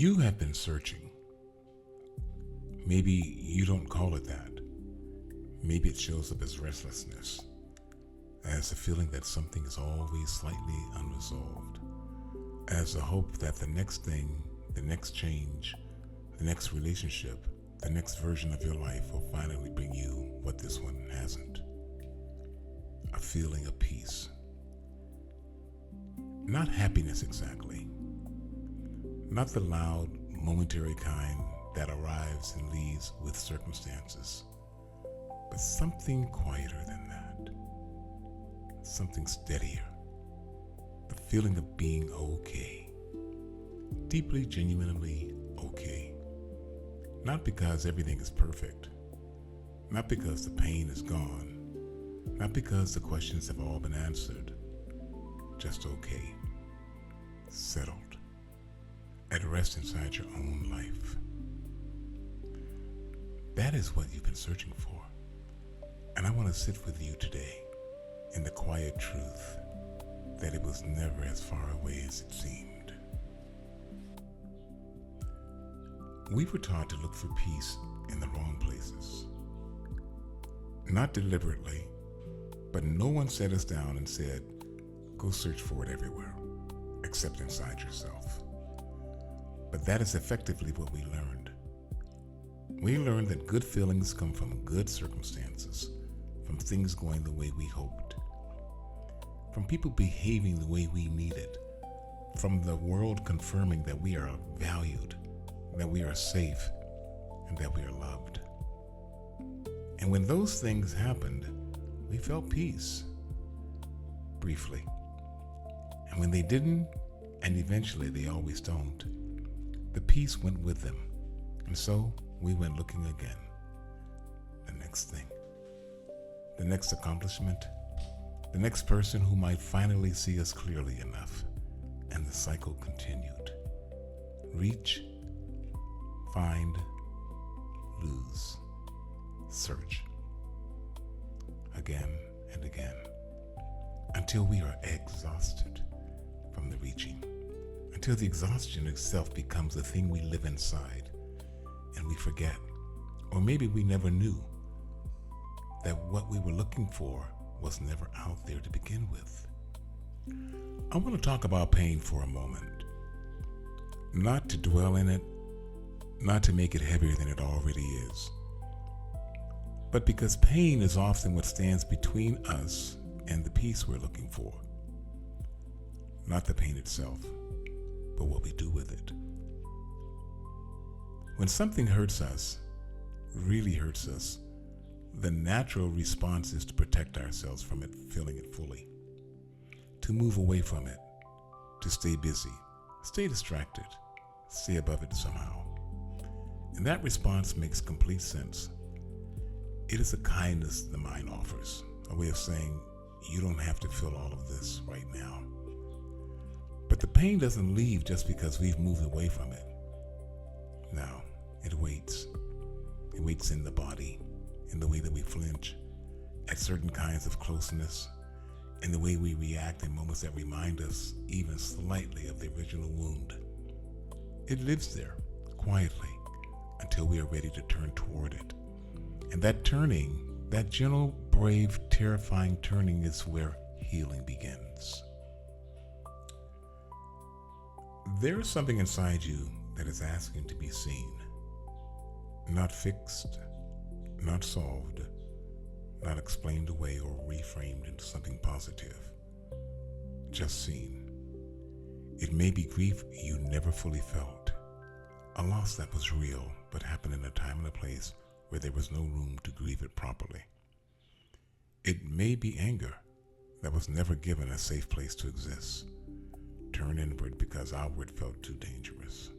You have been searching. Maybe you don't call it that. Maybe it shows up as restlessness, as a feeling that something is always slightly unresolved, as a hope that the next thing, the next change, the next relationship, the next version of your life will finally bring you what this one hasn't. A feeling of peace. Not happiness exactly. Not the loud, momentary kind that arrives and leaves with circumstances, but something quieter than that. Something steadier. The feeling of being okay. Deeply, genuinely okay. Not because everything is perfect. Not because the pain is gone. Not because the questions have all been answered. Just okay. Settled. At rest inside your own life. That is what you've been searching for. And I want to sit with you today in the quiet truth that it was never as far away as it seemed. We were taught to look for peace in the wrong places. Not deliberately, but no one set us down and said, go search for it everywhere, except inside yourself. But that is effectively what we learned. We learned that good feelings come from good circumstances, from things going the way we hoped, from people behaving the way we needed, from the world confirming that we are valued, that we are safe, and that we are loved. And when those things happened, we felt peace, briefly. And when they didn't, and eventually they always don't, the peace went with them. And so we went looking again. The next thing, the next accomplishment, the next person who might finally see us clearly enough. And the cycle continued. Reach, find, lose, search. Again and again. Until we are exhausted from the reaching. Until the exhaustion itself becomes the thing we live inside and we forget, or maybe we never knew that what we were looking for was never out there to begin with. I want to talk about pain for a moment. Not to dwell in it, not to make it heavier than it already is, but because pain is often what stands between us and the peace we're looking for. Not the pain itself, but what we do with it. When something hurts us, really hurts us, the natural response is to protect ourselves from it, feeling it fully. To move away from it, to stay busy, stay distracted, stay above it somehow. And that response makes complete sense. It is a kindness the mind offers, a way of saying, you don't have to feel all of this right now. But the pain doesn't leave just because we've moved away from it. No, it waits. It waits in the body, in the way that we flinch at certain kinds of closeness, in the way we react in moments that remind us even slightly of the original wound. It lives there, quietly, until we are ready to turn toward it. And that turning, that gentle, brave, terrifying turning is where healing begins. There is something inside you that is asking to be seen. Not fixed, not solved, not explained away or reframed into something positive. Just seen. It may be grief you never fully felt. A loss that was real, but happened in a time and a place where there was no room to grieve it properly. It may be anger that was never given a safe place to exist. Turn inward because outward felt too dangerous.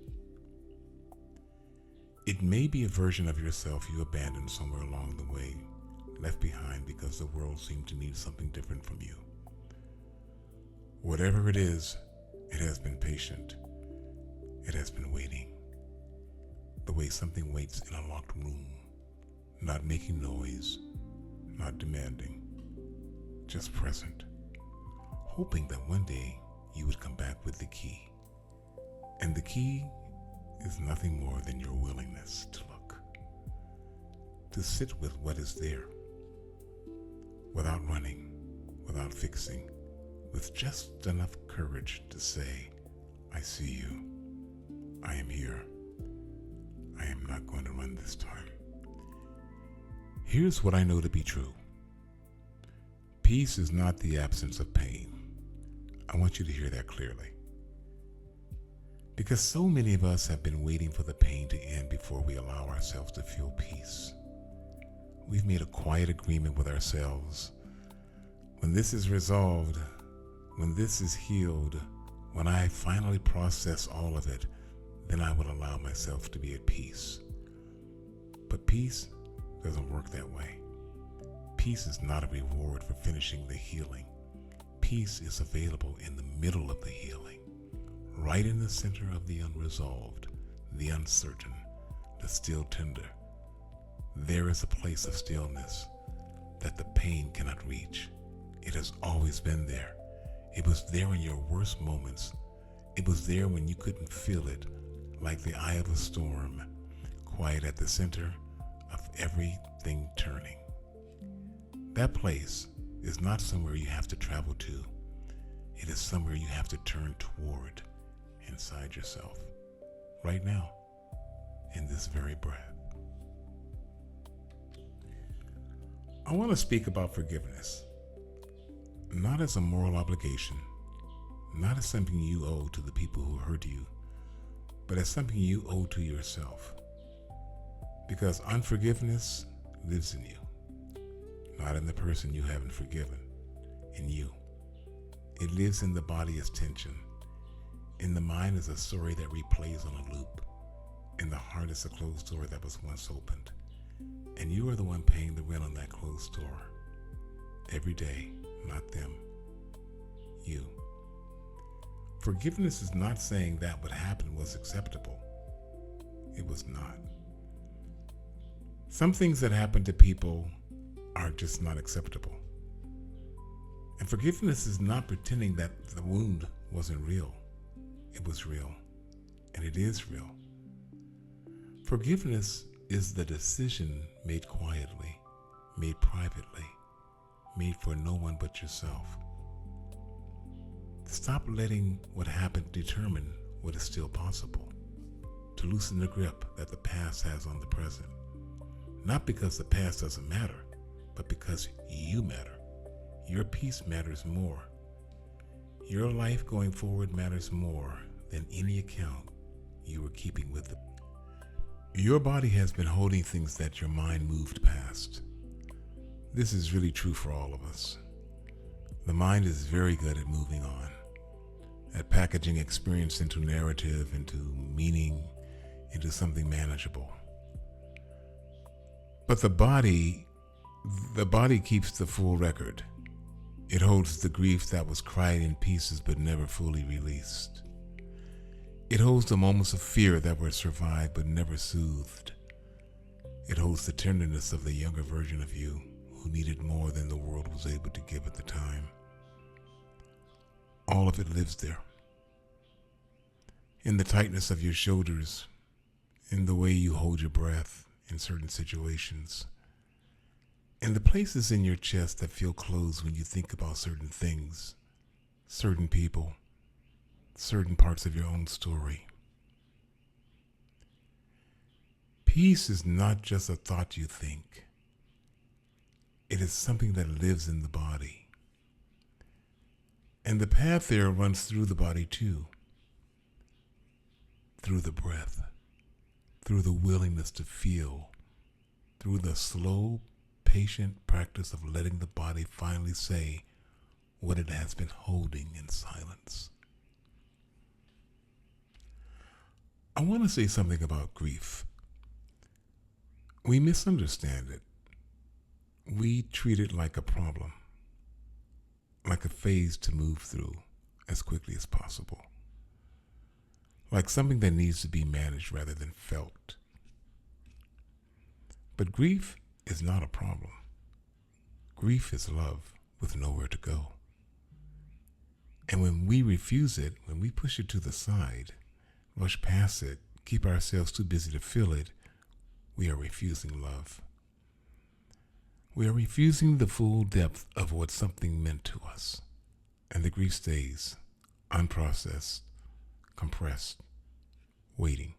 It may be a version of yourself you abandoned somewhere along the way, left behind because the world seemed to need something different from you. Whatever it is, it has been patient. It has been waiting. The way something waits in a locked room, not making noise, not demanding, just present, hoping that one day you would come back with the key. And the key is nothing more than your willingness to look, to sit with what is there, without running, without fixing, with just enough courage to say, I see you, I am here, I am not going to run this time. Here's what I know to be true. Peace is not the absence of pain. I want you to hear that clearly. Because so many of us have been waiting for the pain to end before we allow ourselves to feel peace. We've made a quiet agreement with ourselves. When this is resolved, when this is healed, when I finally process all of it, then I will allow myself to be at peace. But peace doesn't work that way. Peace is not a reward for finishing the healing. Peace is available in the middle of the healing, right in the center of the unresolved, the uncertain, the still tender. There is a place of stillness that the pain cannot reach. It has always been there. It was there in your worst moments. It was there when you couldn't feel it, like the eye of a storm, quiet at the center of everything turning. That place is not somewhere you have to travel to. It is somewhere you have to turn toward, inside yourself, right now, in this very breath. I want to speak about forgiveness, not as a moral obligation, not as something you owe to the people who hurt you, but as something you owe to yourself. Because unforgiveness lives in you, not in the person you haven't forgiven, in you. It lives in the body as tension. In the mind is a story that replays on a loop. In the heart is a closed door that was once opened. And you are the one paying the rent on that closed door. Every day, not them. You. Forgiveness is not saying that what happened was acceptable. It was not. Some things that happen to people are just not acceptable. And forgiveness is not pretending that the wound wasn't real. It was real, and it is real. Forgiveness is the decision made quietly, made privately, made for no one but yourself. Stop letting what happened determine what is still possible. To loosen the grip that the past has on the present. Not because the past doesn't matter, but because you matter. Your peace matters more. Your life going forward matters more than any account you were keeping with it. Your body has been holding things that your mind moved past. This is really true for all of us. The mind is very good at moving on, at packaging experience into narrative, into meaning, into something manageable. But the body keeps the full record. It holds the grief that was cried in pieces but never fully released. It holds the moments of fear that were survived but never soothed. It holds the tenderness of the younger version of you who needed more than the world was able to give at the time. All of it lives there. In the tightness of your shoulders, in the way you hold your breath in certain situations, in the places in your chest that feel closed when you think about certain things, certain people, certain parts of your own story. Peace is not just a thought you think. It is something that lives in the body. And the path there runs through the body too. Through the breath, through the willingness to feel, through the slow, patient practice of letting the body finally say what it has been holding in silence. I want to say something about grief. We misunderstand it. We treat it like a problem, like a phase to move through as quickly as possible, like something that needs to be managed rather than felt. But grief is not a problem. Grief is love with nowhere to go. And when we refuse it, when we push it to the side, rush past it, keep ourselves too busy to feel it, we are refusing love. We are refusing the full depth of what something meant to us, and the grief stays unprocessed, compressed, waiting.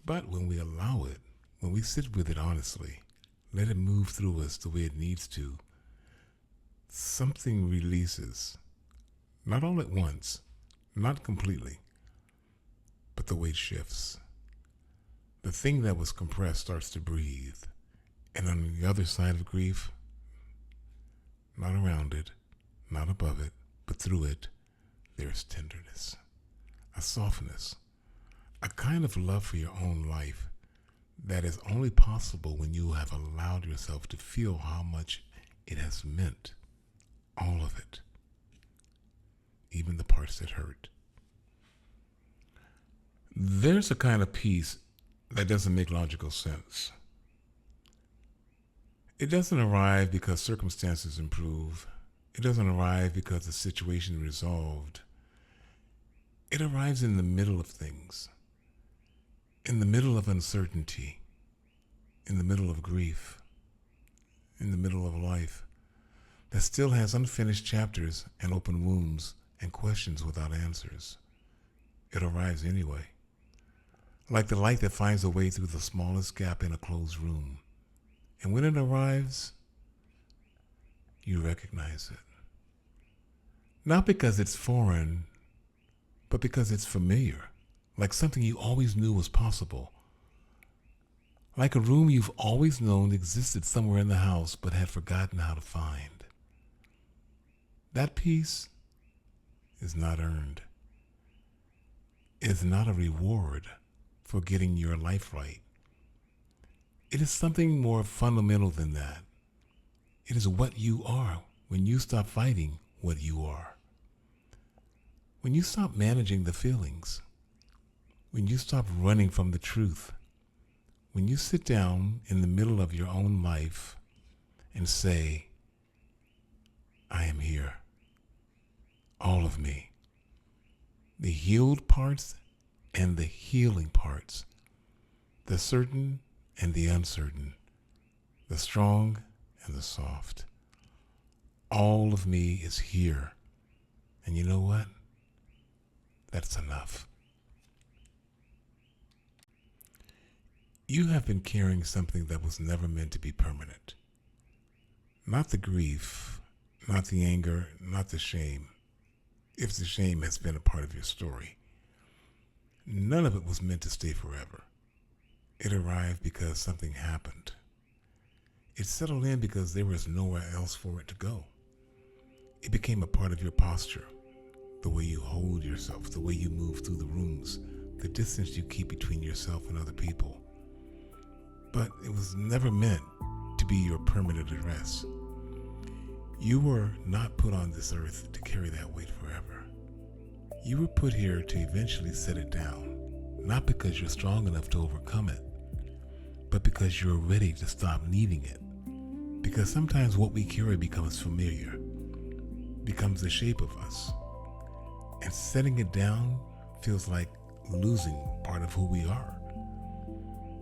But when we allow it, when we sit with it honestly, let it move through us the way it needs to, something releases. Not all at once, not completely, but the weight shifts. The thing that was compressed starts to breathe. And on the other side of grief, not around it, not above it, but through it, there is tenderness, a softness, a kind of love for your own life that is only possible when you have allowed yourself to feel how much it has meant, all of it, even the parts that hurt. There's a kind of peace that doesn't make logical sense. It doesn't arrive because circumstances improve. It doesn't arrive because the situation is resolved. It arrives in the middle of things, in the middle of uncertainty, in the middle of grief, in the middle of life that still has unfinished chapters and open wounds and questions without answers. It arrives anyway, like the light that finds a way through the smallest gap in a closed room. And when it arrives, you recognize it. Not because it's foreign, but because it's familiar, like something you always knew was possible. Like a room you've always known existed somewhere in the house but had forgotten how to find. That peace is not earned. It is not a reward for getting your life right. It is something more fundamental than that. It is what you are when you stop fighting what you are. When you stop managing the feelings. When you stop running from the truth. When you sit down in the middle of your own life and say, I am here. All of me. The healed parts and the healing parts. The certain and the uncertain, the strong and the soft. All of me is here. And you know what? That's enough. You have been carrying something that was never meant to be permanent. Not the grief, not the anger, not the shame. If the shame has been a part of your story, none of it was meant to stay forever. It arrived because something happened. It settled in because there was nowhere else for it to go. It became a part of your posture, the way you hold yourself, the way you move through the rooms, the distance you keep between yourself and other people. But it was never meant to be your permanent address. You were not put on this earth to carry that weight forever. You were put here to eventually set it down, not because you're strong enough to overcome it, but because you're ready to stop needing it. Because sometimes what we carry becomes familiar, becomes the shape of us. And setting it down feels like losing part of who we are.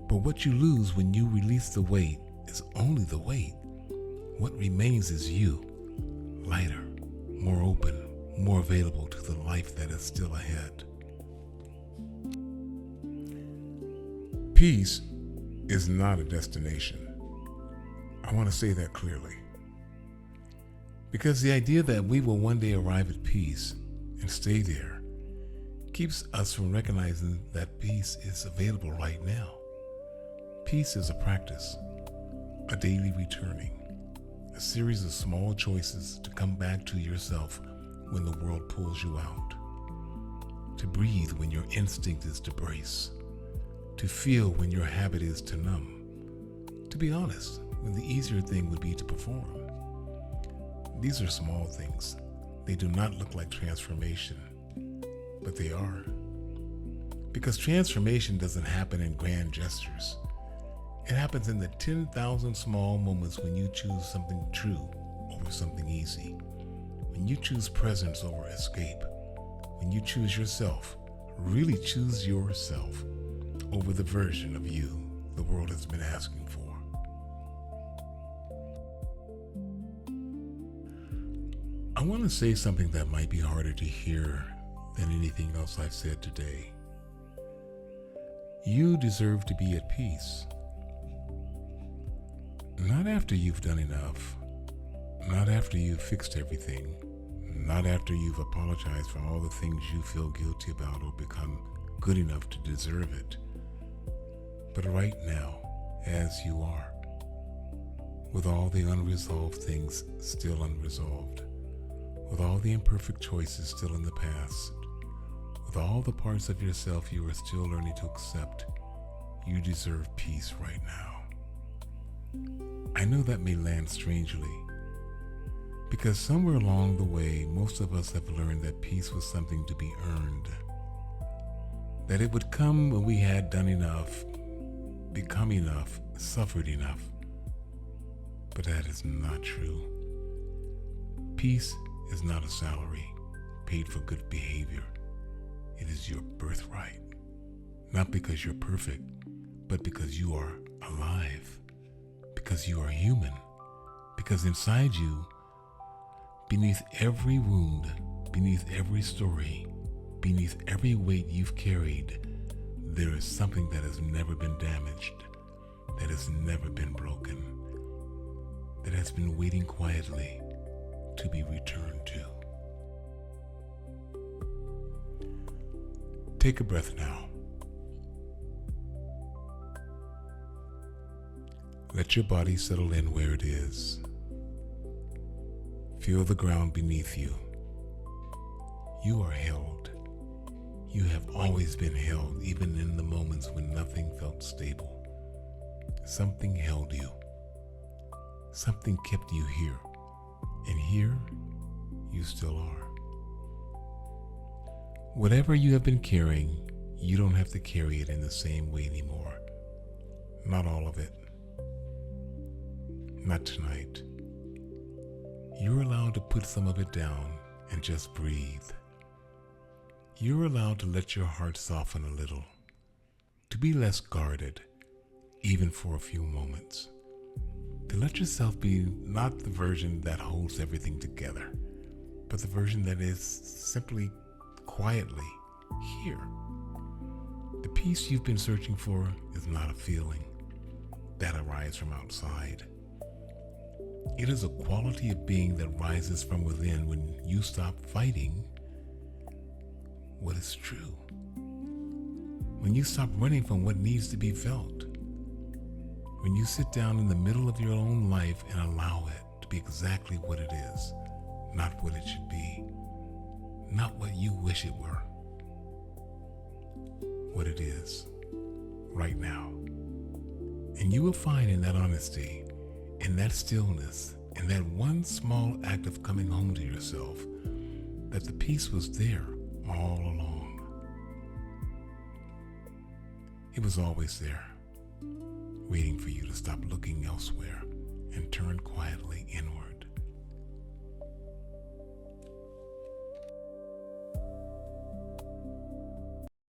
But what you lose when you release the weight is only the weight. What remains is you, lighter, more open, more available to the life that is still ahead. Peace is not a destination. I want to say that clearly. Because the idea that we will one day arrive at peace and stay there keeps us from recognizing that peace is available right now. Peace is a practice, a daily returning, a series of small choices to come back to yourself when the world pulls you out, to breathe when your instinct is to brace, to feel when your habit is to numb, to be honest when the easier thing would be to perform. These are small things. They do not look like transformation, but they are. Because transformation doesn't happen in grand gestures. It happens in the 10,000 small moments when you choose something true over something easy, when you choose presence over escape, when you choose yourself Really choose yourself over the version of you the world has been asking for. I want to say something that might be harder to hear than anything else I've said today. You deserve to be at peace. Not after you've done enough. Not after you've fixed everything. Not after you've apologized for all the things you feel guilty about or become good enough to deserve it. But right now, as you are, with all the unresolved things still unresolved, with all the imperfect choices still in the past, with all the parts of yourself you are still learning to accept, you deserve peace right now. I know that may land strangely, because somewhere along the way, most of us have learned that peace was something to be earned, that it would come when we had done enough, become enough, suffered enough. But that is not true. Peace is not a salary paid for good behavior. It is your birthright. Not because you're perfect, but because you are alive, because you are human, because inside you, beneath every wound, beneath every story, beneath every weight you've carried, there is something that has never been damaged, that has never been broken, that has been waiting quietly to be returned to. Take a breath now. Let your body settle in where it is. Feel the ground beneath you. You are held. You have always been held, even in the moments when nothing felt stable. Something held you. Something kept you here. And here, you still are. Whatever you have been carrying, you don't have to carry it in the same way anymore. Not all of it. Not tonight. You're allowed to put some of it down and just breathe. You're allowed to let your heart soften a little, to be less guarded, even for a few moments. To let yourself be not the version that holds everything together, but the version that is simply quietly here. The peace you've been searching for is not a feeling that arises from outside. It is a quality of being that rises from within when you stop fighting what is true. When you stop running from what needs to be felt. When you sit down in the middle of your own life and allow it to be exactly what it is, not what it should be, not what you wish it were, what it is right now. And you will find in that honesty, in that stillness, in that one small act of coming home to yourself, that the peace was there all along. It was always there, waiting for you to stop looking elsewhere and turn quietly inward.